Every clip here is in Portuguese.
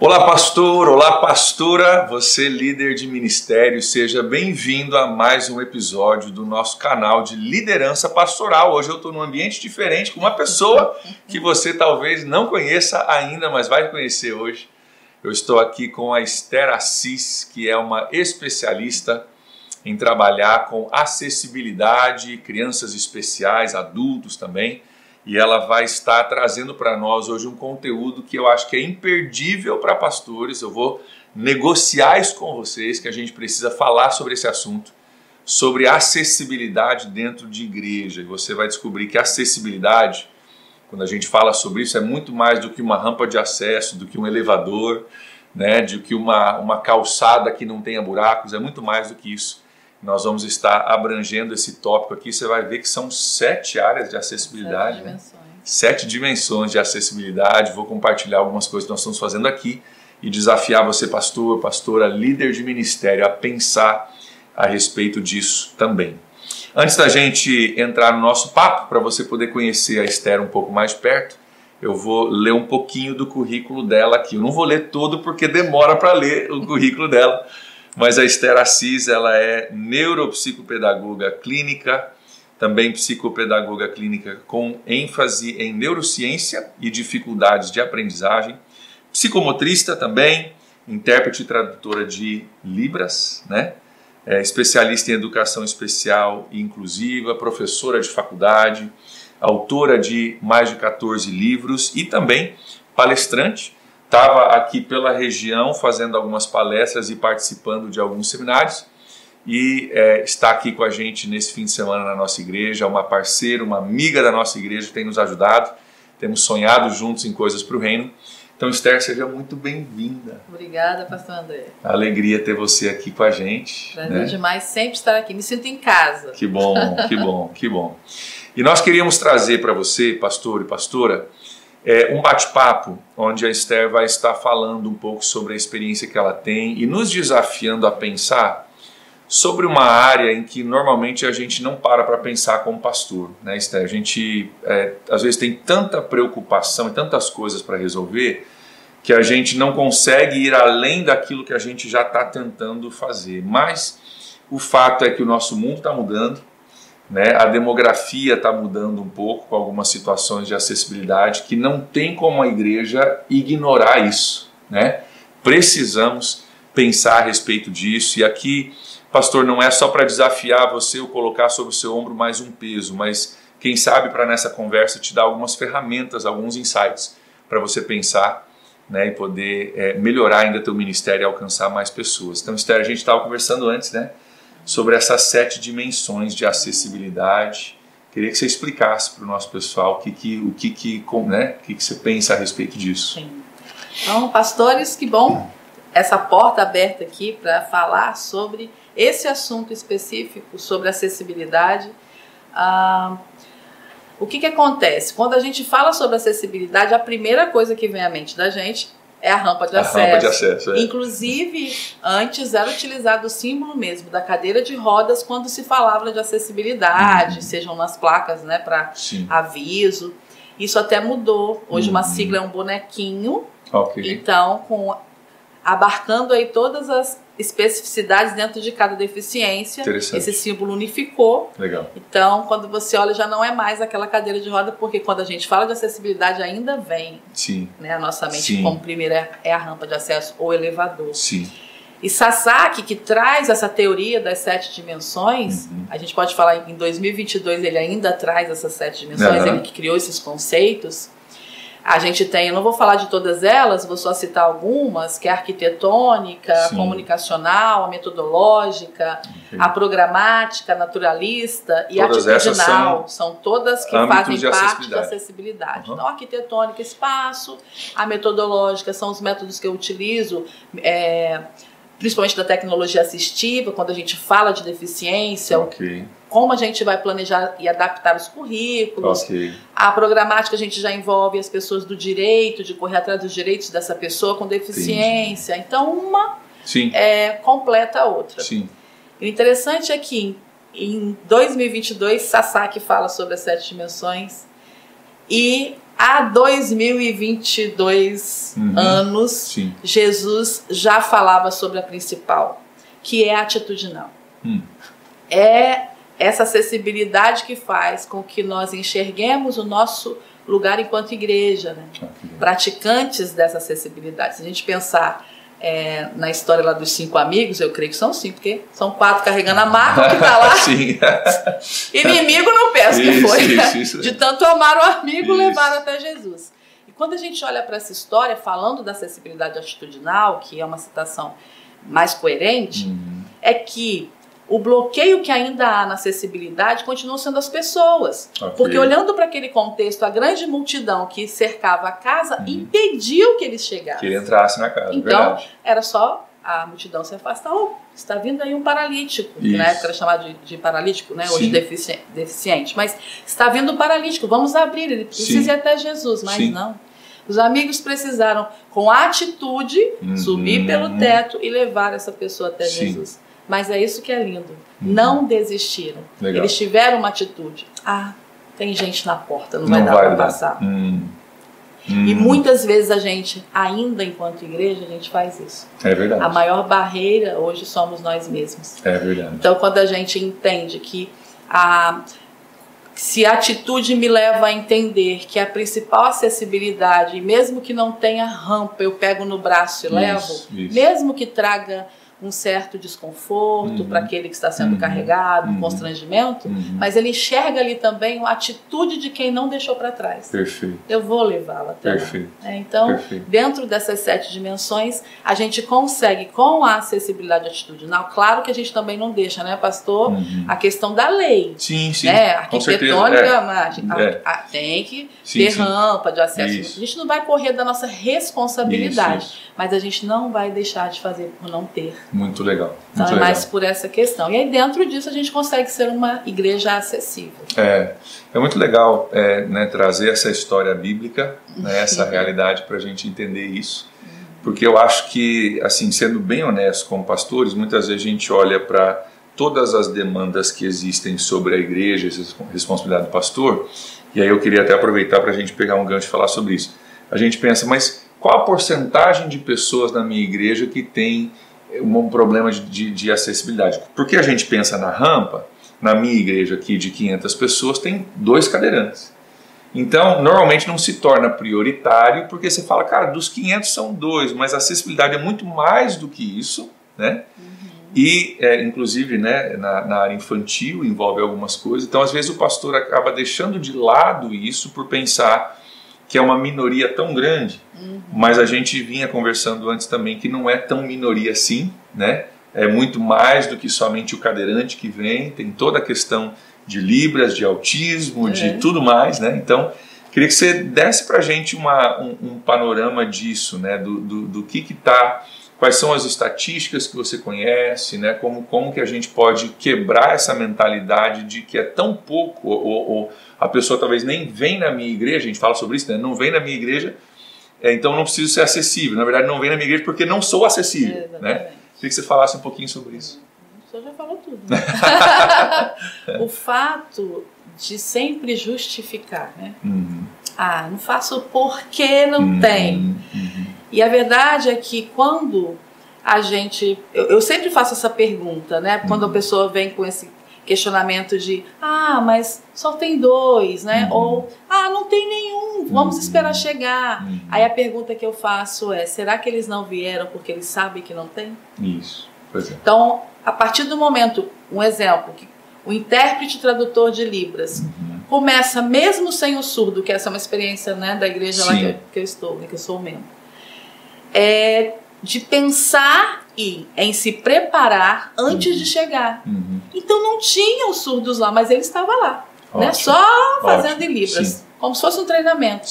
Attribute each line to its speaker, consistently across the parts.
Speaker 1: Olá, pastor! Olá, pastora! Você, líder de ministério, seja bem-vindo a mais um episódio do nosso canal de liderança pastoral. Hoje eu estou num ambiente diferente com uma pessoa que você talvez não conheça ainda, mas vai conhecer hoje. Eu estou aqui com a Esther Assis, que é uma especialista em trabalhar com acessibilidade, crianças especiais, adultos também. E ela vai estar trazendo para nós hoje um conteúdo que eu acho que é imperdível para pastores. Eu vou negociar isso com vocês, que a gente precisa falar sobre esse assunto, sobre acessibilidade dentro de igreja. E você vai descobrir que acessibilidade, quando a gente fala sobre isso, é muito mais do que uma rampa de acesso, do que um elevador, né, do que uma calçada que não tenha buracos, é muito mais do que isso. Nós vamos estar abrangendo esse tópico aqui. Você vai ver que são 7 áreas de acessibilidade. 7 dimensões. 7 dimensões de acessibilidade. Vou compartilhar algumas coisas que nós estamos fazendo aqui e desafiar você, pastor, pastora, líder de ministério, a pensar a respeito disso também. Antes da gente entrar no nosso papo, para você poder conhecer a Esther um pouco mais de perto, eu vou ler um pouquinho do currículo dela aqui. Eu não vou ler todo porque demora para ler o currículo dela. Mas a Esther Assis, ela é neuropsicopedagoga clínica, também psicopedagoga clínica com ênfase em neurociência e dificuldades de aprendizagem, psicomotrista também, intérprete e tradutora de Libras, né? Especialista em educação especial e inclusiva, professora de faculdade, autora de mais de 14 livros e também palestrante. Estava aqui pela região fazendo algumas palestras e participando de alguns seminários e está aqui com a gente nesse fim de semana na nossa igreja, uma parceira, uma amiga da nossa igreja que tem nos ajudado, temos sonhado juntos em coisas para o reino. Então, Esther, seja muito bem-vinda.
Speaker 2: Obrigada, pastor André.
Speaker 1: Alegria ter você aqui com a gente.
Speaker 2: Prazer demais sempre estar aqui, me sinto em casa.
Speaker 1: Que bom, que bom, que bom. E nós queríamos trazer para você, pastor e pastora, um bate-papo onde a Esther vai estar falando um pouco sobre a experiência que ela tem e nos desafiando a pensar sobre uma área em que normalmente a gente não para pensar como pastor, né, Esther? A gente às vezes tem tanta preocupação e tantas coisas para resolver que a gente não consegue ir além daquilo que a gente já está tentando fazer. Mas o fato é que o nosso mundo está mudando, né? A demografia está mudando um pouco com algumas situações de acessibilidade que não tem como a igreja ignorar isso, né? Precisamos pensar a respeito disso. E aqui, pastor, não é só para desafiar você ou colocar sobre o seu ombro mais um peso, mas quem sabe para nessa conversa te dar algumas ferramentas, alguns insights para você pensar, né, e poder melhorar ainda teu ministério e alcançar mais pessoas. Então, Esther, a gente estava conversando antes, né, sobre essas 7 dimensões de acessibilidade. Queria que você explicasse para o nosso pessoal o que você pensa a respeito disso.
Speaker 2: Sim. Então, pastores, que bom essa porta aberta aqui para falar sobre esse assunto específico, sobre acessibilidade. O que acontece? Quando a gente fala sobre acessibilidade, a primeira coisa que vem à mente da gente é a rampa de acesso.
Speaker 1: Rampa de acesso,
Speaker 2: Inclusive, antes era utilizado o símbolo mesmo da cadeira de rodas quando se falava de acessibilidade, sejam nas placas, né, para aviso. Isso até mudou. Hoje uma sigla é um bonequinho.
Speaker 1: Okay.
Speaker 2: Então, abarcando aí todas as especificidades dentro de cada deficiência, esse símbolo unificou.
Speaker 1: Legal.
Speaker 2: Então, quando você olha, já não é mais aquela cadeira de roda, porque quando a gente fala de acessibilidade, ainda vem, né, a nossa mente como primeira é a rampa de acesso ou elevador.
Speaker 1: Sim.
Speaker 2: E Sasaki, que traz essa teoria das 7 dimensões, a gente pode falar em 2022 ele ainda traz essas 7 dimensões, ele que criou esses conceitos. A gente tem, eu não vou falar de todas elas, vou só citar algumas, que é a arquitetônica, a comunicacional, a metodológica, a programática, a naturalista e a atitudinal. São todas que fazem parte da acessibilidade. Então, a arquitetônica, espaço, a metodológica são os métodos que eu utilizo, principalmente da tecnologia assistiva, quando a gente fala de deficiência, como a gente vai planejar e adaptar os currículos. A programática a gente já envolve as pessoas do direito, de correr atrás dos direitos dessa pessoa com deficiência. Então, uma completa a outra. O interessante é que em 2022, Sasaki fala sobre as 7 dimensões e há 2022 anos,
Speaker 1: Sim.
Speaker 2: Jesus já falava sobre a principal, que é atitudinal. É essa acessibilidade que faz com que nós enxerguemos o nosso lugar enquanto igreja, né? Praticantes dessa acessibilidade. Se a gente pensar na história lá dos 5 amigos, eu creio que são 5, porque são 4 carregando a marca que está lá.
Speaker 1: Sim.
Speaker 2: Inimigo não penso que foi.
Speaker 1: Isso.
Speaker 2: De tanto amar o amigo, levaram até Jesus. E quando a gente olha para essa história, falando da acessibilidade atitudinal, que é uma citação mais coerente, é que o bloqueio que ainda há na acessibilidade continuam sendo as pessoas. Porque olhando para aquele contexto, a grande multidão que cercava a casa impediu que eles chegassem.
Speaker 1: Que ele entrasse na casa,
Speaker 2: então,
Speaker 1: verdade.
Speaker 2: era só a multidão se afastar. Está vindo aí um paralítico, que na época era chamado de paralítico, né? Hoje deficiente. Mas está vindo um paralítico, vamos abrir, ele precisa ir até Jesus. Mas não. Os amigos precisaram, com atitude, subir pelo teto e levar essa pessoa até Jesus. Mas é isso que é lindo. Não desistiram.
Speaker 1: Legal.
Speaker 2: Eles tiveram uma atitude. Tem gente na porta, não vai dar para passar. E muitas vezes a gente, ainda enquanto igreja, a gente faz isso.
Speaker 1: É verdade.
Speaker 2: A maior barreira hoje somos nós mesmos.
Speaker 1: É verdade.
Speaker 2: Então, quando a gente entende que se a atitude me leva a entender que a principal acessibilidade, mesmo que não tenha rampa, eu pego no braço e levo, mesmo que traga um certo desconforto para aquele que está sendo carregado, constrangimento, mas ele enxerga ali também a atitude de quem não deixou para trás.
Speaker 1: Perfeito.
Speaker 2: Eu vou levá-la até lá. Então, dentro dessas 7 dimensões, a gente consegue, com a acessibilidade atitudinal, claro que a gente também não deixa, né, pastor, a questão da lei.
Speaker 1: Sim.
Speaker 2: Né? Arquitetônica, tem que ter rampa de acesso. A gente não vai correr da nossa responsabilidade, mas a gente não vai deixar de fazer por não ter.
Speaker 1: Muito legal.
Speaker 2: Então é mais por essa questão. E aí dentro disso a gente consegue ser uma igreja acessível.
Speaker 1: É muito legal né, trazer essa história bíblica, né, essa realidade para a gente entender isso. Porque eu acho que, assim, sendo bem honesto como pastores, muitas vezes a gente olha para todas as demandas que existem sobre a igreja, essa responsabilidade do pastor, e aí eu queria até aproveitar para a gente pegar um gancho e falar sobre isso. A gente pensa, mas qual a porcentagem de pessoas na minha igreja que tem um problema de acessibilidade? Porque a gente pensa na rampa, na minha igreja aqui de 500 pessoas tem 2 cadeirantes. Então, normalmente não se torna prioritário, porque você fala, cara, dos 500 são 2, mas a acessibilidade é muito mais do que isso, né? E, inclusive, né, na área infantil envolve algumas coisas. Então, às vezes o pastor acaba deixando de lado isso por pensar que é uma minoria tão grande, mas a gente vinha conversando antes também que não é tão minoria assim, né? É muito mais do que somente o cadeirante que vem, tem toda a questão de libras, de autismo, de tudo mais, né? Então, queria que você desse pra gente um panorama disso, né? Do que tá, quais são as estatísticas que você conhece, né? Como que a gente pode quebrar essa mentalidade de que é tão pouco, ou a pessoa talvez nem vem na minha igreja, a gente fala sobre isso, né? Não vem na minha igreja, então não preciso ser acessível. Na verdade, não vem na minha igreja porque não sou acessível, né? Queria que você falasse um pouquinho sobre isso.
Speaker 2: O senhor já falou tudo. Né? O fato de sempre justificar, né? Não faço porque não tem. E a verdade é que quando a gente... Eu sempre faço essa pergunta, né? Quando a pessoa vem com esse questionamento de mas só tem 2, né? Ou, não tem nenhum, vamos esperar chegar. Aí a pergunta que eu faço é, será que eles não vieram porque eles sabem que não tem?
Speaker 1: Isso, pois é.
Speaker 2: Então, a partir do momento, um exemplo, que o intérprete tradutor de Libras começa, mesmo sem o surdo, que essa é uma experiência, né, da igreja lá que eu estou, né, que eu sou membro, de pensar em se preparar antes de chegar. Então não tinha os surdos lá, mas ele estava lá, né? Só fazendo em Libras, como se fosse um treinamento.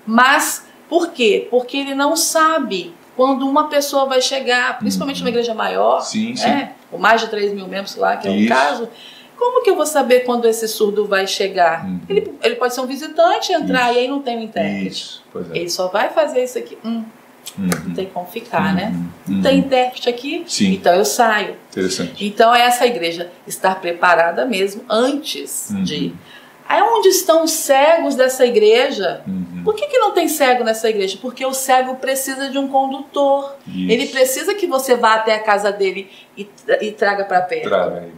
Speaker 2: Mas por quê? Porque ele não sabe quando uma pessoa vai chegar, principalmente numa igreja maior, com mais de 3 mil membros lá, que é o caso. Como que eu vou saber quando esse surdo vai chegar? Ele pode ser um visitante, entrar e aí não tem um intérprete. Ele só vai fazer isso aqui. Não tem como ficar, né? Não tem intérprete aqui, então eu saio.
Speaker 1: Interessante.
Speaker 2: Então essa igreja estar preparada mesmo antes de... Aí onde estão os cegos dessa igreja? Por que não tem cego nessa igreja? Porque o cego precisa de um condutor.
Speaker 1: Isso.
Speaker 2: Ele precisa que você vá até a casa dele e traga para perto.
Speaker 1: Traga ele.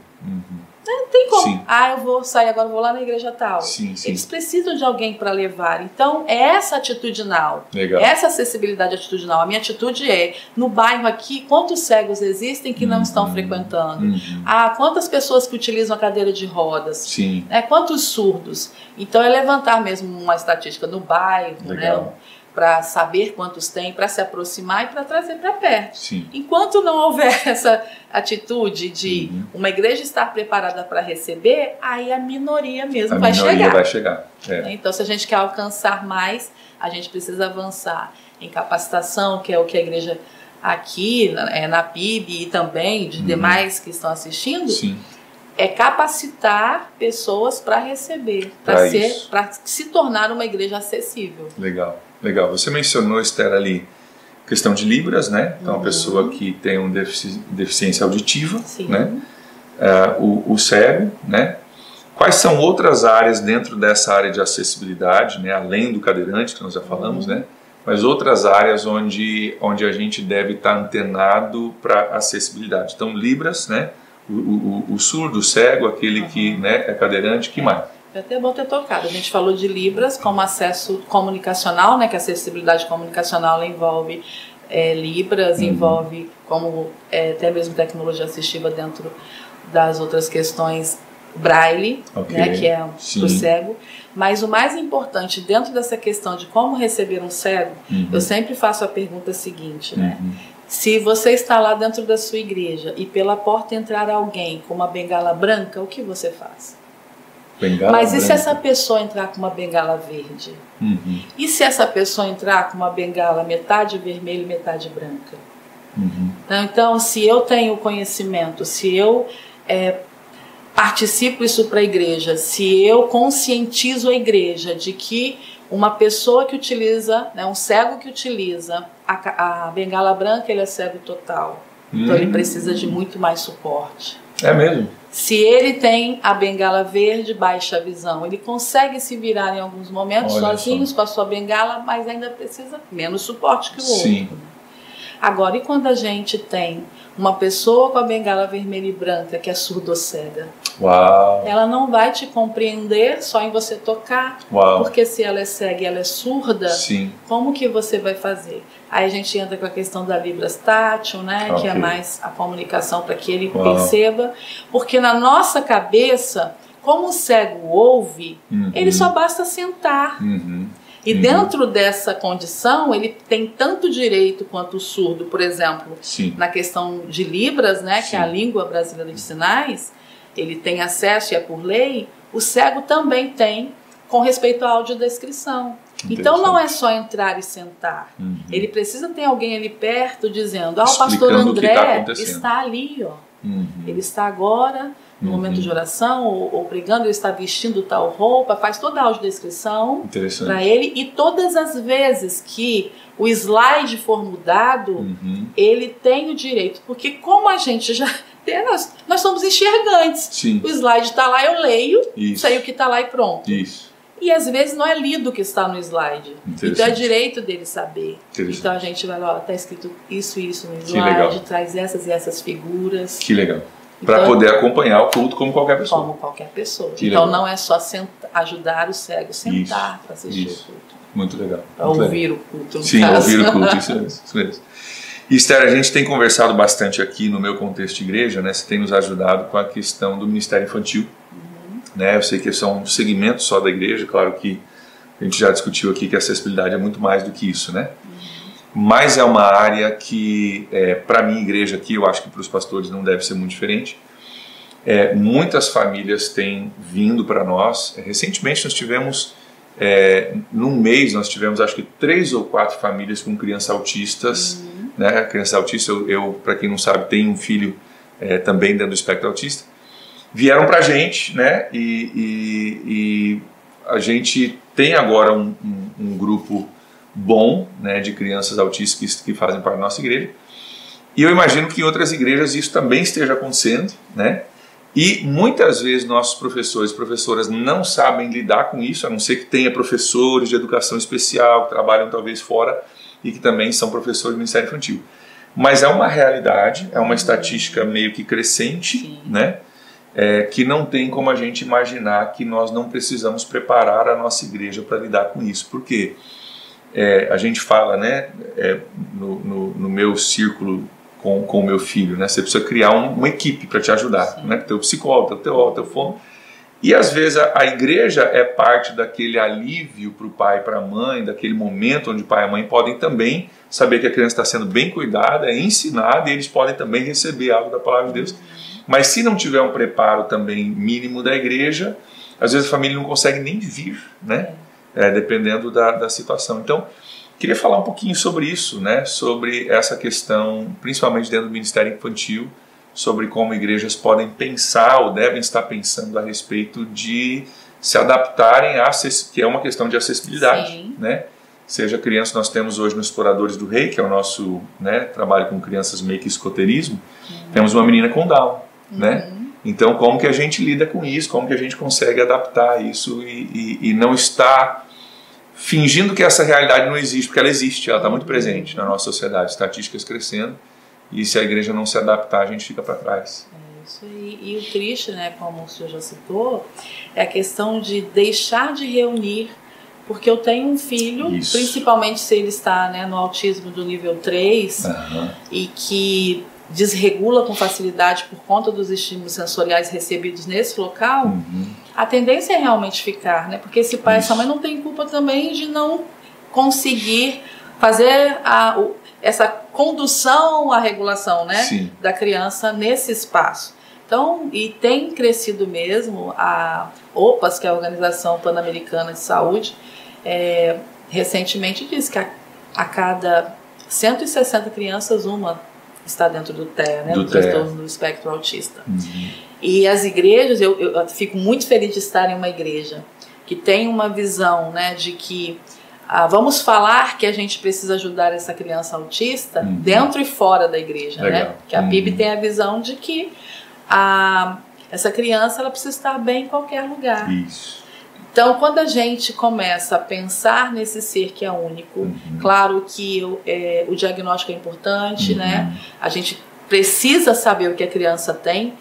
Speaker 2: Não tem como.
Speaker 1: Sim.
Speaker 2: Ah, eu vou sair agora, vou lá na igreja tal.
Speaker 1: Sim, sim.
Speaker 2: Eles precisam de alguém para levar. Então, é essa atitudinal,
Speaker 1: Legal.
Speaker 2: essa acessibilidade atitudinal. A minha atitude é, no bairro aqui, quantos cegos existem que não estão frequentando? Ah, quantas pessoas que utilizam a cadeira de rodas?
Speaker 1: Sim.
Speaker 2: Quantos surdos? Então, é levantar mesmo uma estatística no bairro,
Speaker 1: Legal.
Speaker 2: né? Para saber quantos tem, para se aproximar e para trazer para perto.
Speaker 1: Sim.
Speaker 2: Enquanto não houver essa atitude de uma igreja estar preparada para receber, aí a minoria mesmo vai
Speaker 1: chegar. É.
Speaker 2: Então, se a gente quer alcançar mais, a gente precisa avançar em capacitação, que é o que a igreja aqui, na PIB e também de demais que estão assistindo,
Speaker 1: Sim.
Speaker 2: é capacitar pessoas para receber, para se tornar uma igreja acessível.
Speaker 1: Legal. Legal. Você mencionou, Esther, ali questão de Libras, né? Então, uma pessoa que tem uma deficiência auditiva,
Speaker 2: Sim.
Speaker 1: né? O cego, né? Quais são outras áreas dentro dessa área de acessibilidade, né? Além do cadeirante, que nós já falamos, né? Mas outras áreas onde a gente deve estar antenado para acessibilidade. Então, Libras, né? O surdo, o cego, aquele que, né, é cadeirante, que mais?
Speaker 2: É até bom ter tocado. A gente falou de Libras como acesso comunicacional, né? Que a acessibilidade comunicacional envolve Libras, envolve como até mesmo tecnologia assistiva dentro das outras questões Braille, né? Que é para o cego. Mas o mais importante dentro dessa questão de como receber um cego, eu sempre faço a pergunta seguinte, né? Se você está lá dentro da sua igreja e pela porta entrar alguém com uma bengala branca, o que você faz? Mas e se essa pessoa entrar com uma bengala verde? E se essa pessoa entrar com uma bengala metade vermelha e metade branca? Então, se eu tenho conhecimento, se eu participo isso para a igreja, se eu conscientizo a igreja de que uma pessoa que utiliza, né, um cego que utiliza a bengala branca, ele é cego total. Então ele precisa de muito mais suporte.
Speaker 1: É mesmo?
Speaker 2: Se ele tem a bengala verde, baixa visão, ele consegue se virar em alguns momentos sozinhos com a sua bengala, mas ainda precisa menos suporte que o
Speaker 1: Sim.
Speaker 2: outro. Agora, e quando a gente tem uma pessoa com a bengala vermelha e branca que é surdocega?
Speaker 1: Uau.
Speaker 2: Ela não vai te compreender só em você tocar, porque se ela é cega e ela é surda,
Speaker 1: Sim.
Speaker 2: como que você vai fazer? Aí a gente entra com a questão da Libras tátil, né, que é mais a comunicação para que ele perceba, porque na nossa cabeça, como o cego ouve, ele só basta sentar. E dentro dessa condição, ele tem tanto direito quanto o surdo, por exemplo, na questão de Libras, né, que é a língua brasileira de sinais, ele tem acesso e é por lei, o cego também tem com respeito à audiodescrição. Então não é só entrar e sentar. Ele precisa ter alguém ali perto dizendo, o pastor André está ali, ó. Ele está agora no momento de oração ou pregando, ele está vestindo tal roupa, faz toda a audiodescrição para ele, e todas as vezes que o slide for mudado, ele tem o direito, porque como a gente já nós somos enxergantes.
Speaker 1: Sim.
Speaker 2: O slide está lá, eu leio, sei o que está lá e pronto. E às vezes não é lido o que está no slide. Então é direito dele saber. Então a gente vai lá, está escrito isso e isso no slide, traz essas e essas figuras.
Speaker 1: Que legal. Para poder acompanhar o culto como qualquer pessoa.
Speaker 2: Como qualquer pessoa. Então não é só ajudar o cego a sentar para assistir o culto.
Speaker 1: Muito legal.
Speaker 2: Para ouvir o culto.
Speaker 1: Sim, ouvir o culto, isso mesmo. E Esther, a gente tem conversado bastante aqui no meu contexto de igreja, né? Você tem nos ajudado com a questão do ministério infantil. Né? Eu sei que esse é um segmento só da igreja, claro que a gente já discutiu aqui que a acessibilidade é muito mais do que isso, né? Mas é uma área que, para a minha igreja aqui, eu acho que para os pastores não deve ser muito diferente. Muitas famílias têm vindo para nós. Recentemente nós tivemos, num mês, nós tivemos acho que 3 ou 4 famílias com crianças autistas. Né? Criança autista, eu para quem não sabe, tenho um filho também dentro do espectro autista. Vieram para a gente, né? E a gente tem agora um grupo bom, né, de crianças autistas que fazem parte da nossa igreja. E eu imagino que em outras igrejas isso também esteja acontecendo, né? E muitas vezes nossos professores e professoras não sabem lidar com isso, a não ser que tenha professores de educação especial que trabalham talvez fora e que também são professores do Ministério Infantil. Mas é uma realidade, é uma estatística meio que crescente, né? Que não tem como a gente imaginar que nós não precisamos preparar a nossa igreja para lidar com isso. Por quê? A gente fala, né, no meu círculo com o meu filho, né, você precisa criar uma equipe para te ajudar, né, teu psicólogo, teu teólogo, teu fono. E às vezes a igreja é parte daquele alívio para o pai e para a mãe, daquele momento onde o pai e a mãe podem também saber que a criança está sendo bem cuidada, ensinada, e eles podem também receber algo da palavra de Deus. Mas se não tiver um preparo também mínimo da igreja, às vezes a família não consegue nem vir, né? Dependendo da situação. Então, queria falar um pouquinho sobre isso, né? Sobre essa questão, principalmente dentro do Ministério Infantil, sobre como igrejas podem pensar ou devem estar pensando a respeito de se adaptarem que é uma questão de acessibilidade, né? Seja criança, nós temos hoje no Exploradores do Rei, que é o nosso, né, trabalho com crianças meio que escoteirismo, temos uma menina com Down, né? Então, como que a gente lida com isso, como que a gente consegue adaptar isso e não estar fingindo que essa realidade não existe, porque ela existe, ela está muito presente na nossa sociedade, estatísticas crescendo, e se a igreja não se adaptar, a gente fica para trás.
Speaker 2: Isso, e o triste, né, como o senhor já citou, é a questão de deixar de reunir, porque eu tenho um filho, principalmente se ele está, né, no autismo do nível 3, e que desregula com facilidade por conta dos estímulos sensoriais recebidos nesse local, a tendência é realmente ficar, né? Porque esse pai e essa mãe não tem culpa também de não conseguir fazer essa condução à regulação, né, da criança nesse espaço. Então, e tem crescido mesmo a OPAS, que é a Organização Pan-Americana de Saúde, recentemente disse que a cada 160 crianças, uma está dentro do TEA, né, do transtorno do espectro autista. E as igrejas, eu fico muito feliz de estar em uma igreja que tem uma visão, né, de que vamos falar que a gente precisa ajudar essa criança autista dentro e fora da igreja, né? Que a PIB tem a visão de que essa criança ela precisa estar bem em qualquer lugar.
Speaker 1: Isso.
Speaker 2: Então, quando a gente começa a pensar nesse ser que é único, claro que o diagnóstico é importante, né? A gente precisa saber o que a criança tem,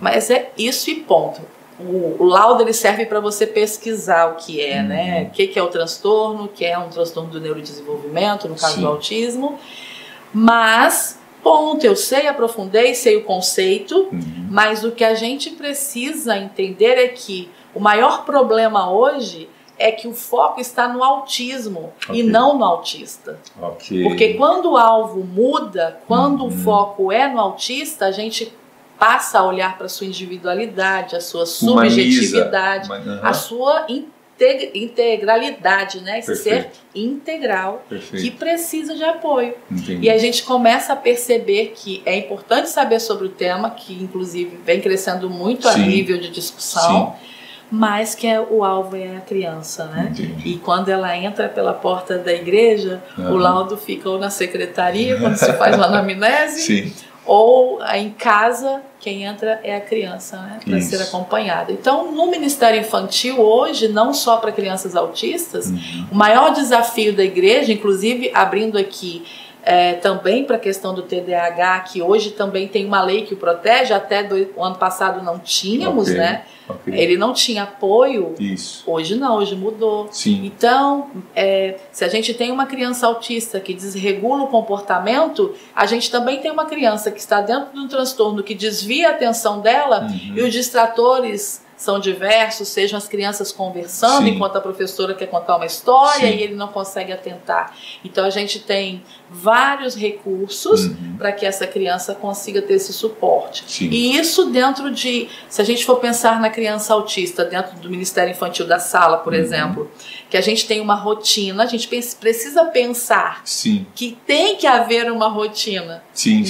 Speaker 2: mas é isso e ponto. O laudo ele serve para você pesquisar o que é, né? O que é o transtorno, que é um transtorno do neurodesenvolvimento, no caso do autismo, mas ponto, eu sei, aprofundei, sei o conceito, mas o que a gente precisa entender é que o maior problema hoje é que o foco está no autismo e não no autista. Porque quando o alvo muda, quando o foco é no autista, a gente passa a olhar para a sua individualidade, a sua subjetividade, a sua integralidade, né? Esse ser integral que precisa de apoio. E a gente começa a perceber que é importante saber sobre o tema, que inclusive vem crescendo muito a nível de discussão, mas que o alvo é a criança, né? E quando ela entra pela porta da igreja, o laudo fica ou na secretaria, quando se faz uma anamnese, ou em casa, quem entra é a criança, né? Para ser acompanhada. Então, no Ministério Infantil, hoje, não só para crianças autistas, o maior desafio da igreja, inclusive abrindo aqui também para a questão do TDAH, que hoje também tem uma lei que o protege, até o ano passado não tínhamos, né? Ele não tinha apoio, hoje não, hoje mudou. Então, se a gente tem uma criança autista que desregula o comportamento, a gente também tem uma criança que está dentro de um transtorno que desvia a atenção dela, e os distratores são diversos, sejam as crianças conversando enquanto a professora quer contar uma história e ele não consegue atentar. Então a gente tem vários recursos para que essa criança consiga ter esse suporte. E isso dentro de, se a gente for pensar na criança autista dentro do Ministério Infantil da sala, por exemplo, que a gente tem uma rotina, a gente precisa pensar que tem que haver uma rotina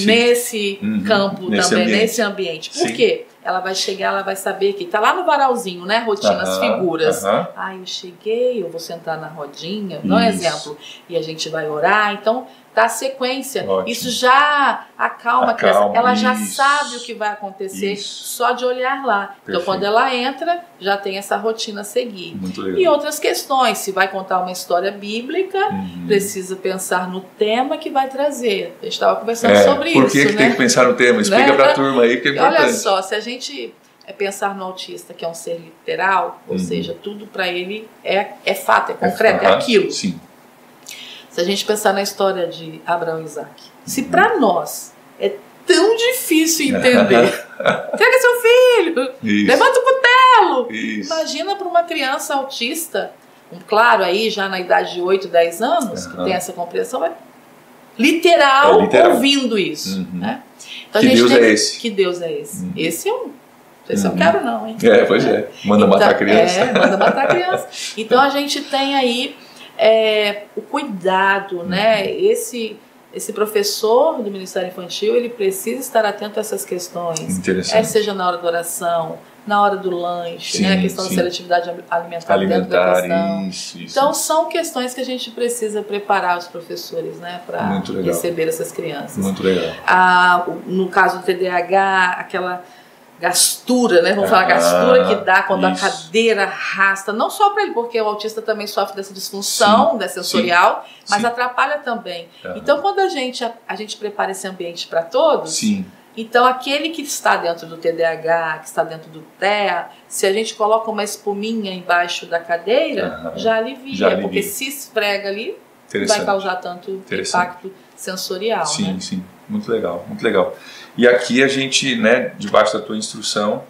Speaker 2: nesse campo também, nesse ambiente. Por quê? Ela vai chegar, ela vai saber que tá lá no varalzinho, né? Rotinas, figuras. Eu cheguei, eu vou sentar na rodinha, não é exemplo. E a gente vai orar. Então, dar sequência.
Speaker 1: Ótimo.
Speaker 2: Isso já acalma a criança. Ela já
Speaker 1: isso.
Speaker 2: sabe o que vai acontecer só de olhar lá.
Speaker 1: Perfeito.
Speaker 2: Então, quando ela entra, já tem essa rotina a seguir.
Speaker 1: Muito legal.
Speaker 2: E outras questões, se vai contar uma história bíblica, precisa pensar no tema que vai trazer. A gente estava conversando sobre isso.
Speaker 1: Por que tem que pensar no tema? Explica para a turma aí, que é importante.
Speaker 2: Olha só, se a gente pensar no autista, que é um ser literal, ou seja, tudo para ele é fato, é concreto, é aquilo.
Speaker 1: Sim.
Speaker 2: Se a gente pensar na história de Abraão e Isaac, se para nós é tão difícil entender, pega seu filho, levanta o cutelo.
Speaker 1: Isso.
Speaker 2: Imagina para uma criança autista, claro, aí já na idade de 8, 10 anos, que tem essa compreensão, é literal, ouvindo isso. Né? Então,
Speaker 1: que Deus é esse?
Speaker 2: Que Deus é esse? Esse eu não quero não, hein?
Speaker 1: Pois é. Manda matar a criança.
Speaker 2: Manda matar a criança. Então a gente tem aí o cuidado, né? Esse professor do Ministério Infantil, ele precisa estar atento a essas questões.
Speaker 1: Interessante.
Speaker 2: Seja na hora da oração, na hora do lanche, né? A questão da seletividade alimentar dentro da questão.
Speaker 1: Isso.
Speaker 2: Então são questões que a gente precisa preparar os professores, né? Para receber essas crianças.
Speaker 1: Muito legal.
Speaker 2: No caso do TDAH, aquela gastura, né? Vamos falar gastura que dá quando a cadeira arrasta, não só para ele, porque o autista também sofre dessa disfunção sensorial, mas atrapalha também. Então, quando a gente prepara esse ambiente para todos, então aquele que está dentro do TDAH, que está dentro do TEA, se a gente coloca uma espuminha embaixo da cadeira, já alivia, porque se esfrega ali, não vai causar tanto impacto sensorial.
Speaker 1: Sim. Muito legal, muito legal. E aqui a gente, né, debaixo da tua instrução,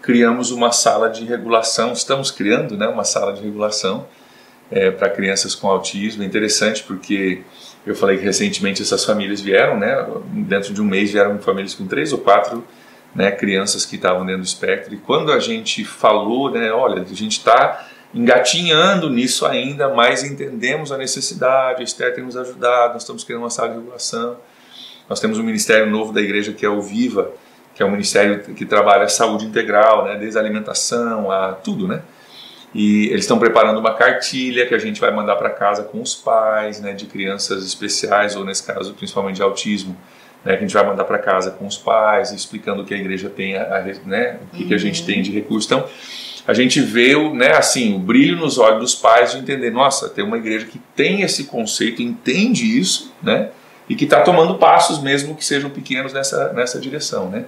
Speaker 1: criamos uma sala de regulação, estamos criando, né, uma sala de regulação para crianças com autismo. É interessante porque eu falei que recentemente essas famílias vieram, né, dentro de um mês vieram famílias com 3 ou 4, né, crianças que estavam dentro do espectro. E quando a gente falou, né, olha, a gente está engatinhando nisso ainda, mas entendemos a necessidade, a Esther tem nos ajudado, nós estamos criando uma sala de regulação. Nós temos um ministério novo da igreja que é o Viva, que é um ministério que trabalha a saúde integral, né, desde a alimentação a tudo, né? E eles estão preparando uma cartilha que a gente vai mandar para casa com os pais, né, de crianças especiais, ou nesse caso principalmente de autismo, né, que a gente vai mandar para casa com os pais, explicando o que a igreja tem, né, o que a gente tem de recurso. Então, a gente vê né, assim, o brilho nos olhos dos pais de entender, nossa, tem uma igreja que tem esse conceito, entende isso, né? E que está tomando passos mesmo que sejam pequenos nessa direção, né?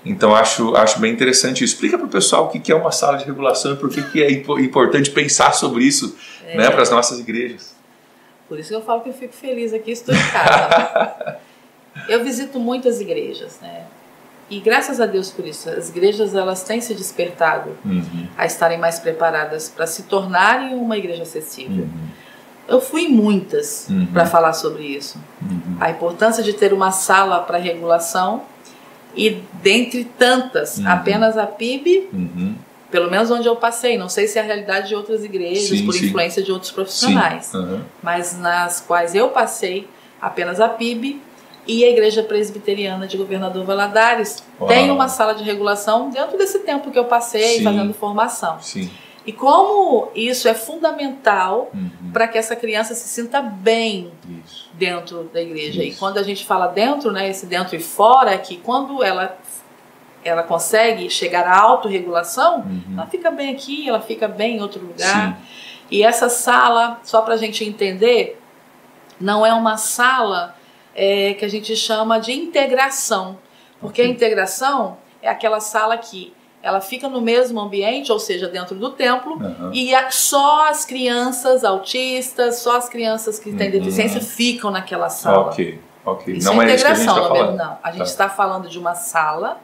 Speaker 1: Então acho bem interessante isso. Explica para o pessoal o que é uma sala de regulação e por que é importante pensar sobre isso, né, para as nossas igrejas.
Speaker 2: Por isso que eu falo que eu fico feliz aqui, estou em casa. Eu visito muitas igrejas, né? E graças a Deus por isso, as igrejas elas têm se despertado a estarem mais preparadas para se tornarem uma igreja acessível. Eu fui em muitas para falar sobre isso. A importância de ter uma sala para regulação e, dentre tantas, apenas a PIB, pelo menos onde eu passei, não sei se é a realidade de outras igrejas, por influência de outros profissionais, mas nas quais eu passei, apenas a PIB e a Igreja Presbiteriana de Governador Valadares tem uma sala de regulação dentro desse tempo que eu passei fazendo formação. E como isso é fundamental para que essa criança se sinta bem dentro da igreja. E quando a gente fala dentro, né, esse dentro e fora, é que quando ela consegue chegar à autorregulação, ela fica bem aqui, ela fica bem em outro lugar. E essa sala, só para a gente entender, não é uma sala que a gente chama de integração. Porque a integração é aquela sala que ela fica no mesmo ambiente, ou seja, dentro do templo, e só as crianças autistas, só as crianças que têm deficiência ficam naquela sala. Isso não é integração, isso que a gente está falando. Não, a gente está falando de uma sala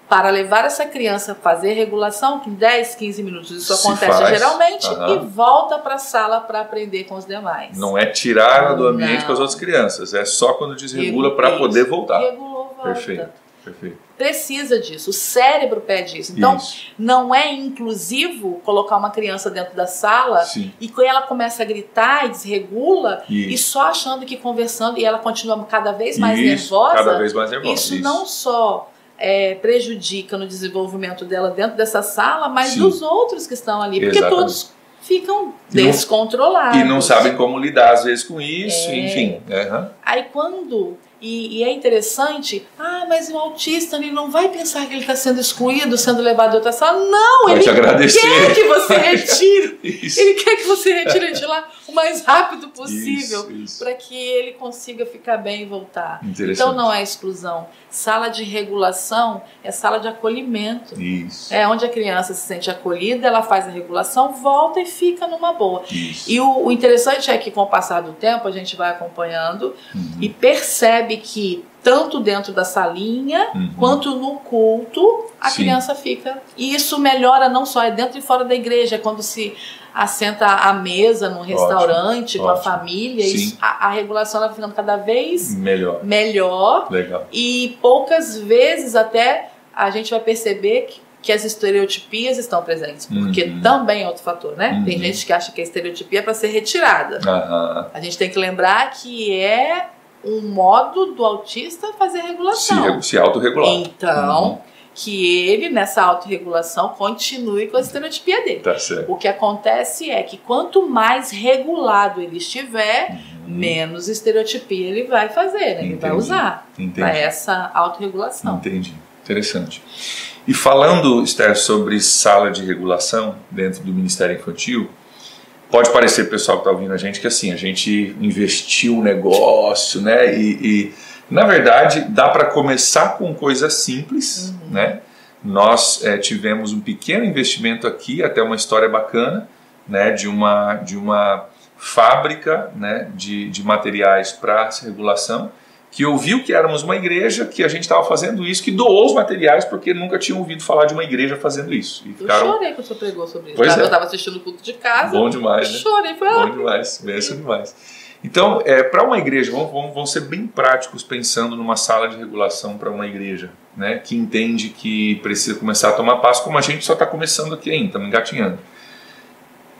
Speaker 2: para levar essa criança a fazer regulação em 10, 15 minutos. Isso acontece geralmente e volta para a sala para aprender com os demais.
Speaker 1: Não é tirar do ambiente com as outras crianças, é só quando desregula para poder voltar.
Speaker 2: Regulou, volta.
Speaker 1: Perfeito.
Speaker 2: Precisa disso, o cérebro pede isso. Então, não é inclusivo colocar uma criança dentro da sala e quando ela começa a gritar e desregula e só achando que conversando e ela continua cada vez mais nervosa. Isso não só prejudica no desenvolvimento dela dentro dessa sala, mas dos outros que estão ali. Porque todos ficam descontrolados.
Speaker 1: E não sabem como lidar às vezes com isso, enfim.
Speaker 2: Aí quando... E é interessante, mas o autista ele não vai pensar que ele está sendo excluído, sendo levado a outra sala. Não,
Speaker 1: vai
Speaker 2: ele
Speaker 1: quer
Speaker 2: que você retire. Ele quer que você retire de lá o mais rápido possível para que ele consiga ficar bem e voltar. Então não é exclusão. Sala de regulação é sala de acolhimento.
Speaker 1: Isso.
Speaker 2: É onde a criança se sente acolhida, ela faz a regulação, volta e fica numa boa.
Speaker 1: Isso.
Speaker 2: E o interessante é que com o passar do tempo a gente vai acompanhando e percebe que tanto dentro da salinha quanto no culto a criança fica. E isso melhora não só dentro e fora da igreja, é quando se assenta à mesa num restaurante com a família, isso, a regulação vai ficando cada vez melhor.
Speaker 1: Legal.
Speaker 2: E poucas vezes até a gente vai perceber que as estereotipias estão presentes, porque também é outro fator, né? Tem gente que acha que a estereotipia é para ser retirada. A gente tem que lembrar que é um modo do autista fazer regulação.
Speaker 1: Se autorregular.
Speaker 2: Então, que ele, nessa autorregulação, continue com a estereotipia dele.
Speaker 1: Tá certo.
Speaker 2: O que acontece é que quanto mais regulado ele estiver, menos estereotipia ele vai fazer, né? Ele vai usar para essa autorregulação.
Speaker 1: Entendi. Interessante. E falando, Esther, sobre sala de regulação dentro do Ministério Infantil, pode parecer, pessoal que está ouvindo a gente, que assim, a gente investiu o negócio, né? E na verdade, dá para começar com coisas simples, né? Nós tivemos um pequeno investimento aqui, até uma história bacana, né? De uma fábrica, né? de materiais para regulação, que ouviu que éramos uma igreja, que a gente estava fazendo isso, que doou os materiais porque nunca tinham ouvido falar de uma igreja fazendo isso. E
Speaker 2: ficaram... Eu chorei quando você pregou sobre isso.
Speaker 1: Pois
Speaker 2: Eu estava assistindo o culto de casa.
Speaker 1: Bom demais, né?
Speaker 2: Chorei, foi
Speaker 1: bom demais, benção demais. Então, para uma igreja, vamos ser bem práticos pensando numa sala de regulação para uma igreja, né, que entende que precisa começar a tomar passo, como a gente só está começando aqui ainda, estamos engatinhando.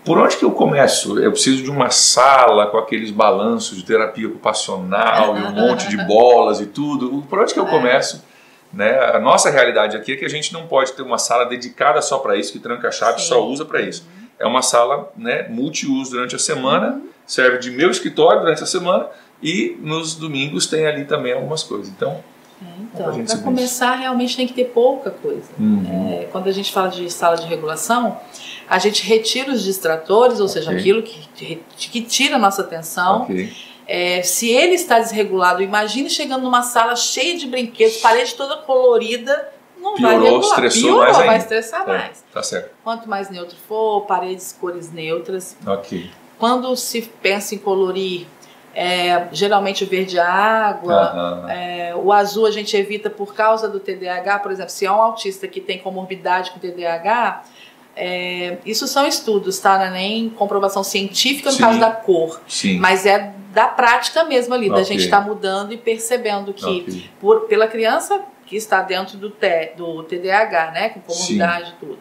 Speaker 1: Por onde que eu começo? Eu preciso de uma sala com aqueles balanços de terapia ocupacional e um monte de bolas e tudo. Por onde que eu começo? Né? A nossa realidade aqui é que a gente não pode ter uma sala dedicada só para isso, que tranca a chave e só usa para isso. É uma sala, né, multiuso durante a semana, serve de meu escritório durante a semana e nos domingos tem ali também algumas coisas. Então
Speaker 2: para começar realmente tem que ter pouca coisa. Quando a gente fala de sala de regulação, a gente retira os distratores, ou seja, aquilo que tira a nossa atenção. Se ele está desregulado, imagine chegando numa sala cheia de brinquedos, parede toda colorida, não vai regular.
Speaker 1: Estressou mais ainda.
Speaker 2: Vai estressar mais.
Speaker 1: Tá certo.
Speaker 2: Quanto mais neutro for, paredes, cores neutras.
Speaker 1: Ok.
Speaker 2: Quando se pensa em colorir, geralmente o verde é água, o azul a gente evita por causa do TDAH. Por exemplo, se é um autista que tem comorbidade com TDAH, isso são estudos, tá? Não é nem comprovação científica no caso da cor, mas é da prática mesmo ali, da gente estar mudando e percebendo que pela criança que está dentro do TDAH, né, com comorbidade e tudo,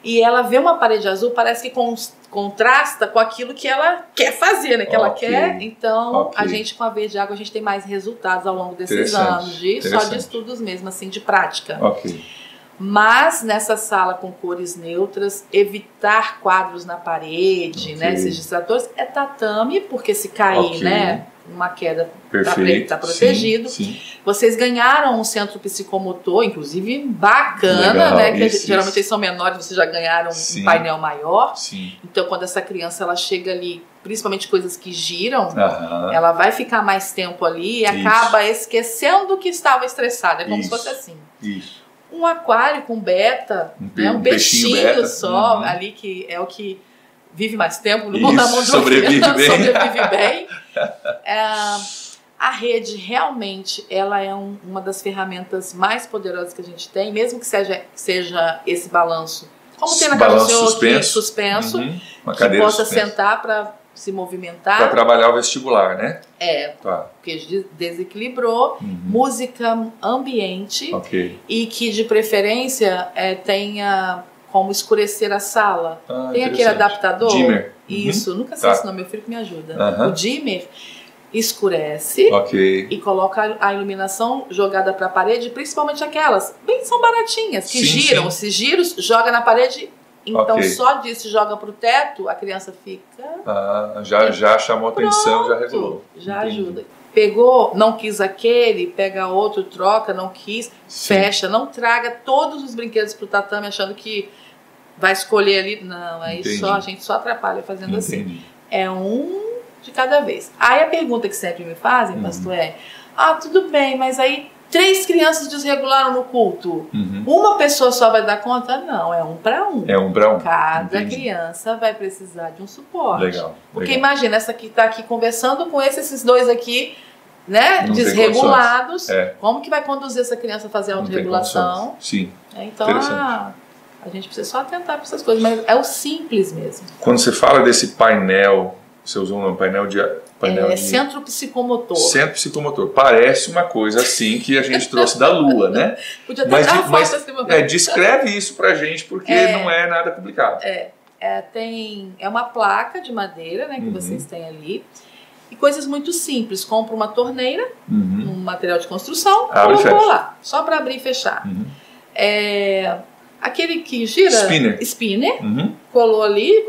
Speaker 2: e ela vê uma parede azul, parece que contrasta com aquilo que ela quer fazer, né, que ela quer. Então a gente com a verde água a gente tem mais resultados ao longo desses anos só de estudos mesmo, assim, de prática. Mas nessa sala com cores neutras, evitar quadros na parede, né, esses distratores, é tatame, porque se cair, né, uma queda está protegido. Vocês ganharam um centro psicomotor, inclusive bacana, né, que geralmente eles são menores, vocês já ganharam um painel maior. Então quando essa criança ela chega ali, principalmente coisas que giram, ela vai ficar mais tempo ali e acaba esquecendo que estava estressada. É como se fosse assim. Um aquário com beta, um peixinho beta, só, ali que é o que vive mais tempo no mundo da mão de uma criança, sobrevive bem. A rede realmente ela é uma das ferramentas mais poderosas que a gente tem, mesmo que seja esse balanço, como tem na casa do senhor aqui, suspenso, que possa sentar para se movimentar.
Speaker 1: Para trabalhar o vestibular, né?
Speaker 2: Porque desequilibrou, música ambiente e que de preferência tenha como escurecer a sala. Tem aquele adaptador?
Speaker 1: Dimmer.
Speaker 2: Isso, nunca sei esse nome, meu filho que me ajuda. O dimmer escurece e coloca a iluminação jogada para a parede, principalmente aquelas, são baratinhas, que giram. Esses giros joga na parede Então,
Speaker 1: Ok.
Speaker 2: só disso joga pro teto, a criança fica...
Speaker 1: Já chamou atenção, já regulou.
Speaker 2: Já
Speaker 1: Entendi.
Speaker 2: ajuda. Pegou, não quis aquele, pega outro, troca, não quis,
Speaker 1: Sim.
Speaker 2: fecha. Não traga todos os brinquedos pro tatame achando que vai escolher ali. Não, aí
Speaker 1: Entendi.
Speaker 2: a gente só atrapalha fazendo assim.
Speaker 1: Entendi.
Speaker 2: É um de cada vez. Aí a pergunta que sempre me fazem, pastor, é: tudo bem, mas aí 3 crianças desregularam no culto. Uma pessoa só vai dar conta? Não, é um para um.
Speaker 1: É um para um.
Speaker 2: Cada
Speaker 1: Entendi.
Speaker 2: criança vai precisar de um suporte.
Speaker 1: Legal.
Speaker 2: Porque
Speaker 1: legal.
Speaker 2: imagina, essa que está aqui conversando com esses 2 aqui, né,
Speaker 1: Não tem
Speaker 2: desregulados.
Speaker 1: condições.
Speaker 2: Como que vai conduzir essa criança a fazer a
Speaker 1: Não tem
Speaker 2: autorregulação?
Speaker 1: condições. Sim.
Speaker 2: Então,
Speaker 1: Interessante.
Speaker 2: a gente precisa só atentar para essas coisas, mas é o simples mesmo.
Speaker 1: Quando você fala desse painel, você usou um nome, painel de
Speaker 2: Centro psicomotor.
Speaker 1: Centro psicomotor. Parece uma coisa assim que a gente trouxe da Lua, né?
Speaker 2: Podia ter
Speaker 1: Mas,
Speaker 2: dado
Speaker 1: mas
Speaker 2: foto assim, mas-
Speaker 1: descreve isso pra gente, porque não é nada complicado.
Speaker 2: É uma placa de madeira, né, que vocês têm ali. E coisas muito simples. Compra uma torneira, um material de construção,
Speaker 1: Abre e
Speaker 2: colocou
Speaker 1: fecha.
Speaker 2: lá. Só para abrir e fechar. Aquele que gira... Spinner. Colou ali...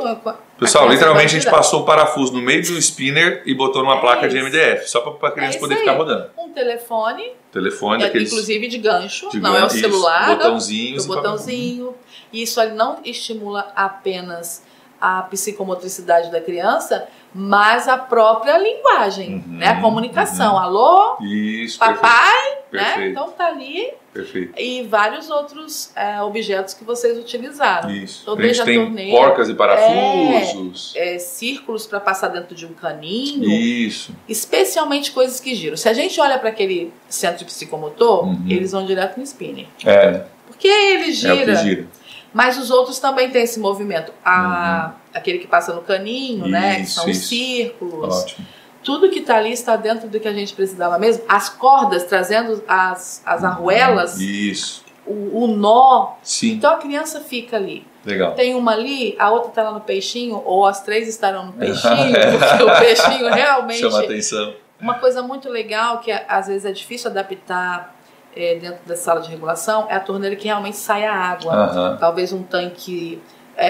Speaker 1: Pessoal, literalmente a gente
Speaker 2: passou
Speaker 1: passou o parafuso no meio do spinner e botou numa placa de
Speaker 2: isso.
Speaker 1: MDF, só para a criança
Speaker 2: isso
Speaker 1: poder
Speaker 2: aí.
Speaker 1: ficar rodando.
Speaker 2: um telefone,
Speaker 1: Telefone daqueles
Speaker 2: inclusive de gancho,
Speaker 1: de
Speaker 2: não é o
Speaker 1: isso,
Speaker 2: celular,
Speaker 1: botãozinhos
Speaker 2: o botãozinho. E isso ali não estimula apenas a psicomotricidade da criança, mas a própria linguagem, né? A comunicação. Alô,
Speaker 1: Isso,
Speaker 2: papai, né?
Speaker 1: perfeito.
Speaker 2: Então tá ali.
Speaker 1: Perfeito.
Speaker 2: E vários outros objetos que vocês utilizaram.
Speaker 1: Isso.
Speaker 2: Então,
Speaker 1: A gente
Speaker 2: desde a
Speaker 1: tem
Speaker 2: torneira,
Speaker 1: porcas e parafusos.
Speaker 2: círculos para passar dentro de um caninho.
Speaker 1: Isso.
Speaker 2: Especialmente coisas que giram. Se a gente olha para aquele centro psicomotor, eles vão direto no spinning. Porque ele
Speaker 1: É o
Speaker 2: gira,
Speaker 1: que gira.
Speaker 2: mas os outros também têm esse movimento. Aquele que passa no caninho, né? Que são os
Speaker 1: Isso.
Speaker 2: círculos.
Speaker 1: Ótimo.
Speaker 2: Tudo que está ali está dentro do que a gente precisava mesmo. As cordas trazendo as arruelas,
Speaker 1: Isso.
Speaker 2: o nó.
Speaker 1: Sim.
Speaker 2: Então a criança fica ali.
Speaker 1: Legal.
Speaker 2: Tem uma ali, a outra está lá no peixinho, ou as 3 estarão no peixinho, porque o peixinho realmente...
Speaker 1: Chama atenção.
Speaker 2: Uma coisa muito legal, que às vezes é difícil adaptar dentro da sala de regulação, é a torneira que realmente sai a água. Talvez um tanque...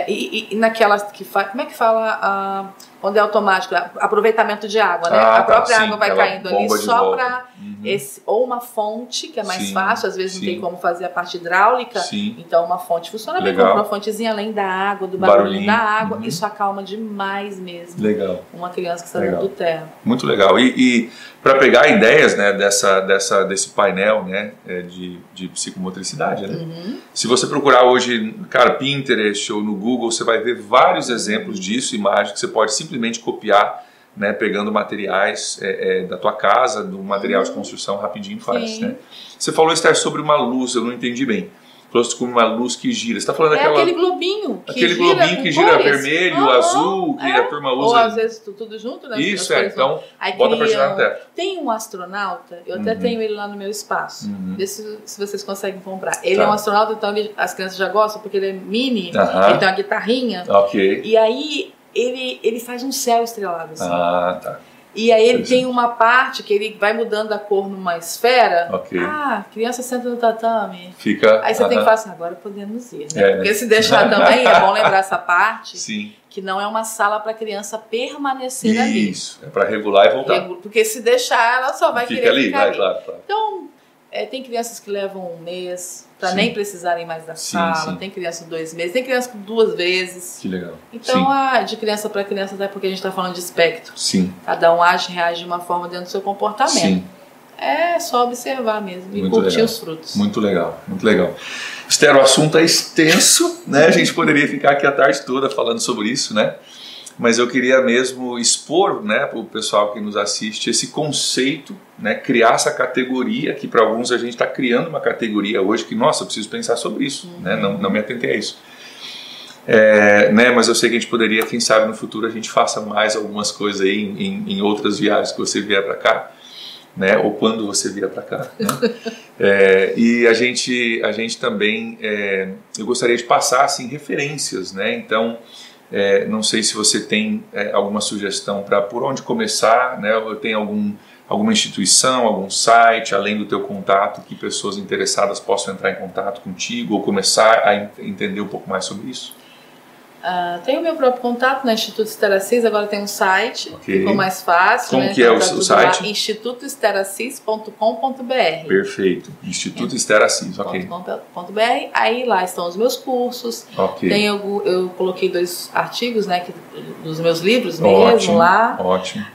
Speaker 2: E naquelas que faz... Como é que fala? Onde é automático? Aproveitamento de água, né? A própria água vai caindo ali só para... Ou uma fonte, que é mais fácil, às vezes não tem como fazer a parte hidráulica. Então uma fonte funciona bem. Compra uma fontezinha além da água, do barulhinho da água. Isso acalma demais mesmo.
Speaker 1: Legal.
Speaker 2: Uma criança que está dentro do terra.
Speaker 1: Muito legal. E para pegar ideias, né, desse painel, né, de psicomotricidade, né? Se você procurar hoje, cara, Pinterest ou no Google, você vai ver vários exemplos disso, imagens que você pode simplesmente copiar, né, pegando materiais da tua casa, do material de construção, rapidinho faz. Né? Você falou, Esther, sobre uma luz, eu não entendi bem. Falou sobre uma luz que gira. Você está falando daquela...
Speaker 2: aquele globinho que
Speaker 1: aquele
Speaker 2: gira,
Speaker 1: globinho que gira
Speaker 2: cores.
Speaker 1: vermelho, azul, que a turma usa.
Speaker 2: Ou às vezes tudo junto, né?
Speaker 1: Isso, então bota para girar na tela.
Speaker 2: Tem um astronauta, eu até tenho ele lá no meu espaço. Vê se vocês conseguem comprar. Ele é um astronauta, então as crianças já gostam, porque ele é mini, ele tem uma guitarrinha.
Speaker 1: Ok.
Speaker 2: E aí ele faz um céu estrelado assim.
Speaker 1: Tá.
Speaker 2: E aí ele tem uma parte que ele vai mudando a cor numa esfera.
Speaker 1: Ok.
Speaker 2: Criança senta no tatame.
Speaker 1: Fica.
Speaker 2: Aí você tem que falar assim, agora podemos ir, né? Porque se deixar também, é bom lembrar essa parte.
Speaker 1: Sim.
Speaker 2: Que não é uma sala para criança permanecer ali.
Speaker 1: Isso, é para regular e voltar.
Speaker 2: Porque se deixar, ela só vai querer ficar ali.
Speaker 1: Claro.
Speaker 2: Então, tem crianças que levam 1 mês para nem precisarem mais da sala. Tem criança 2 meses, tem criança com 2 vezes.
Speaker 1: Que legal.
Speaker 2: Então, de criança para criança, até porque a gente está falando de espectro.
Speaker 1: Sim.
Speaker 2: Cada um reage de uma forma dentro do seu comportamento.
Speaker 1: Sim.
Speaker 2: É só observar mesmo e
Speaker 1: Muito
Speaker 2: curtir
Speaker 1: legal.
Speaker 2: os frutos.
Speaker 1: Muito legal, muito legal. Esther, o assunto é extenso, né? A gente poderia ficar aqui a tarde toda falando sobre isso, né? Mas eu queria mesmo expor, né, para o pessoal que nos assiste esse conceito, né, criar essa categoria, que para alguns a gente está criando uma categoria hoje que, nossa, eu preciso pensar sobre isso, né? Não me atentei a isso. Né, mas eu sei que a gente poderia, quem sabe no futuro a gente faça mais algumas coisas aí em outras viagens que você vier para cá, né, ou quando você vier para cá, né? E a gente também, eu gostaria de passar assim referências, né? Então não sei se você tem alguma sugestão para por onde começar, né? Ou tem alguma instituição, algum site, além do teu contato, que pessoas interessadas possam entrar em contato contigo ou começar a entender um pouco mais sobre isso?
Speaker 2: Tem o meu próprio contato, né? Instituto Esther Assis, agora tem um site, ficou mais fácil.
Speaker 1: Como
Speaker 2: né?
Speaker 1: que é o site?
Speaker 2: institutoesterassis.com.br.
Speaker 1: Perfeito, Instituto Esther Assis, ok.
Speaker 2: .com.br. Aí lá estão os meus cursos.
Speaker 1: Okay.
Speaker 2: Eu coloquei 2 artigos, né? Dos meus livros mesmo
Speaker 1: ótimo,
Speaker 2: lá.
Speaker 1: Ótimo.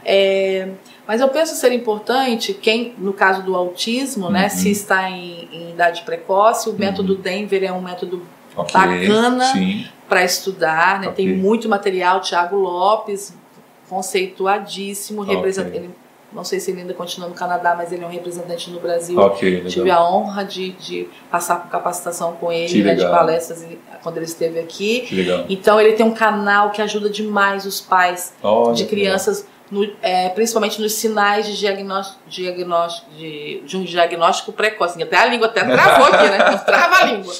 Speaker 2: Mas eu penso ser importante, quem, no caso do autismo, né? Se está em idade precoce, o método Denver é um método bacana para estudar, né? Tem muito material. Thiago Lopes, conceituadíssimo, ele, não sei se ele ainda continua no Canadá, mas ele é um representante no Brasil. Tive a honra de passar por capacitação com ele, né, de palestras quando ele esteve aqui. Então ele tem um canal que ajuda demais os pais de crianças, principalmente nos sinais de um diagnóstico precoce. Até a língua até travou aqui, né? Trava a língua.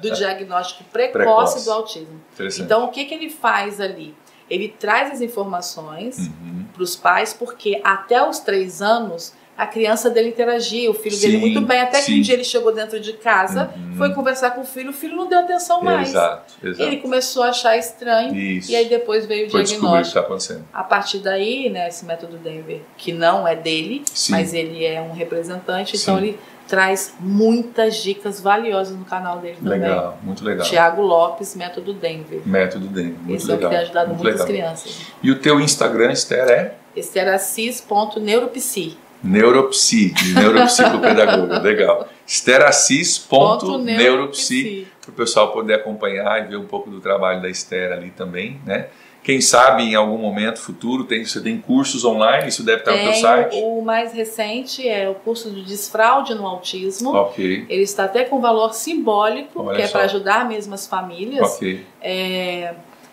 Speaker 2: Do diagnóstico precoce do autismo. Então, o que ele faz ali? Ele traz as informações para os pais, porque até os 3 anos a criança dele interagia, o filho dele muito bem, até que um dia ele chegou dentro de casa, foi conversar com o filho não deu atenção mais.
Speaker 1: Exato.
Speaker 2: Ele começou a achar estranho, e aí depois veio o diagnóstico.
Speaker 1: O que está acontecendo.
Speaker 2: A partir daí, né, esse método Denver, que não é dele, mas ele é um representante, então ele traz muitas dicas valiosas no canal dele também.
Speaker 1: Legal, muito legal.
Speaker 2: Thiago Lopes, método Denver.
Speaker 1: Método Denver, muito legal.
Speaker 2: Esse é o que tem ajudado muitas crianças.
Speaker 1: E o teu Instagram, Esther, é?
Speaker 2: esterassis.neuropsi.
Speaker 1: Neuropsi, de neuropsicopedagoga, legal. esterassis.neuropsi, para o pessoal poder acompanhar e ver um pouco do trabalho da Esther ali também, né? Quem sabe em algum momento futuro você tem cursos online, isso deve estar no teu site?
Speaker 2: O mais recente é o curso de desfraude no autismo. Ele está até com valor simbólico, que é para ajudar mesmo as famílias.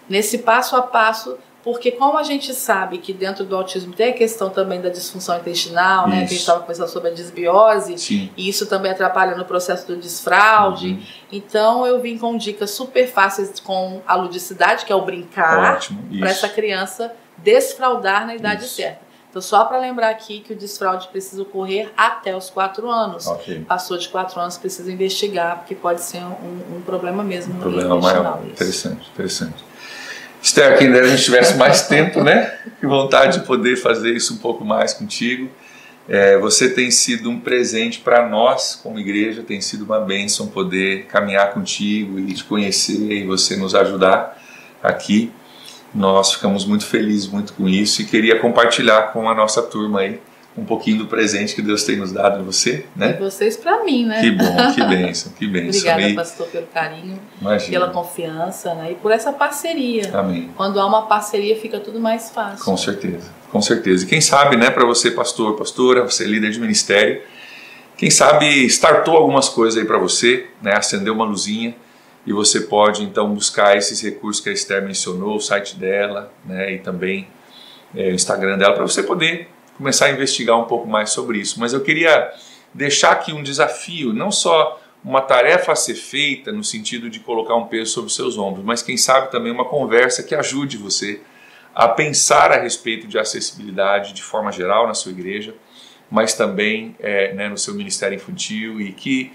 Speaker 2: Nesse passo a passo, porque como a gente sabe que dentro do autismo tem a questão também da disfunção intestinal, né, que a gente estava conversando sobre a disbiose, e isso também atrapalha no processo do desfraude. Então eu vim com dicas super fáceis com a ludicidade, que é o brincar, para essa criança desfraudar na idade certa. Então só para lembrar aqui que o desfraude precisa ocorrer até os 4 anos. Passou de 4 anos, precisa investigar, porque pode ser um problema mesmo. Um problema maior.
Speaker 1: Interessante. Esther, quem dera a gente tivesse mais tempo, né? Que vontade de poder fazer isso um pouco mais contigo. Você tem sido um presente para nós, como igreja, tem sido uma bênção poder caminhar contigo e te conhecer e você nos ajudar aqui. Nós ficamos muito felizes com isso e queria compartilhar com a nossa turma aí um pouquinho do presente que Deus tem nos dado em você, né?
Speaker 2: E vocês para mim, né?
Speaker 1: Que bom, que bênção, que bênção.
Speaker 2: Obrigada, pastor, pelo carinho, pela confiança, né? E por essa parceria.
Speaker 1: Amém.
Speaker 2: Quando há uma parceria, fica tudo mais fácil.
Speaker 1: Com certeza. E quem sabe, né, para você, pastor, pastora, você líder de ministério, quem sabe startou algumas coisas aí para você, né? Acendeu uma luzinha e você pode então buscar esses recursos que a Esther mencionou, o site dela, né? E também o Instagram dela, para você poder começar a investigar um pouco mais sobre isso. Mas eu queria deixar aqui um desafio, não só uma tarefa a ser feita no sentido de colocar um peso sobre os seus ombros, mas quem sabe também uma conversa que ajude você a pensar a respeito de acessibilidade de forma geral na sua igreja, mas também né, no seu ministério infantil, e que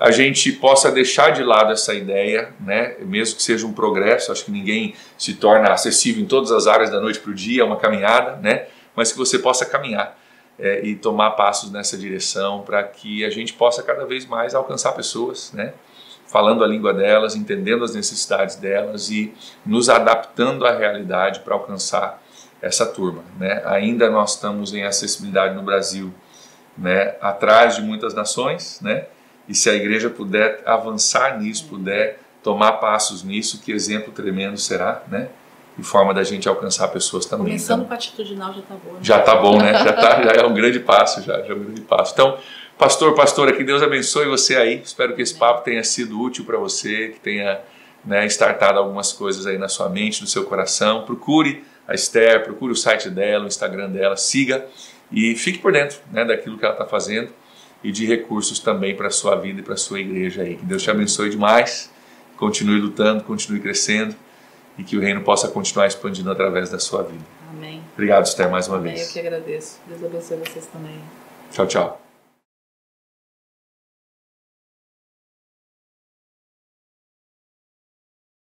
Speaker 1: a gente possa deixar de lado essa ideia, né, mesmo que seja um progresso. Acho que ninguém se torna acessível em todas as áreas da noite para o dia, é uma caminhada, né? Mas que você possa caminhar e tomar passos nessa direção para que a gente possa cada vez mais alcançar pessoas, né? Falando a língua delas, entendendo as necessidades delas e nos adaptando à realidade para alcançar essa turma, né? Ainda nós estamos em acessibilidade no Brasil, né, atrás de muitas nações, né? E se a igreja puder avançar nisso, puder tomar passos nisso, que exemplo tremendo será, né? E forma da gente alcançar pessoas também.
Speaker 2: Começando então, com a atitudinal já está bom. Né?
Speaker 1: Já está bom, né? Já é um grande passo, já é um grande passo. Então, pastor, pastora, que Deus abençoe você aí. Espero que esse papo tenha sido útil para você, que tenha, né, startado algumas coisas aí na sua mente, no seu coração. Procure a Esther, procure o site dela, o Instagram dela, siga e fique por dentro, né, daquilo que ela está fazendo e de recursos também para a sua vida e para a sua igreja aí. Que Deus te abençoe demais, continue lutando, continue crescendo e que o reino possa continuar expandindo através da sua vida.
Speaker 2: Amém.
Speaker 1: Obrigado, Esther, mais uma vez.
Speaker 2: Eu que agradeço. Deus abençoe vocês também.
Speaker 1: Tchau, tchau.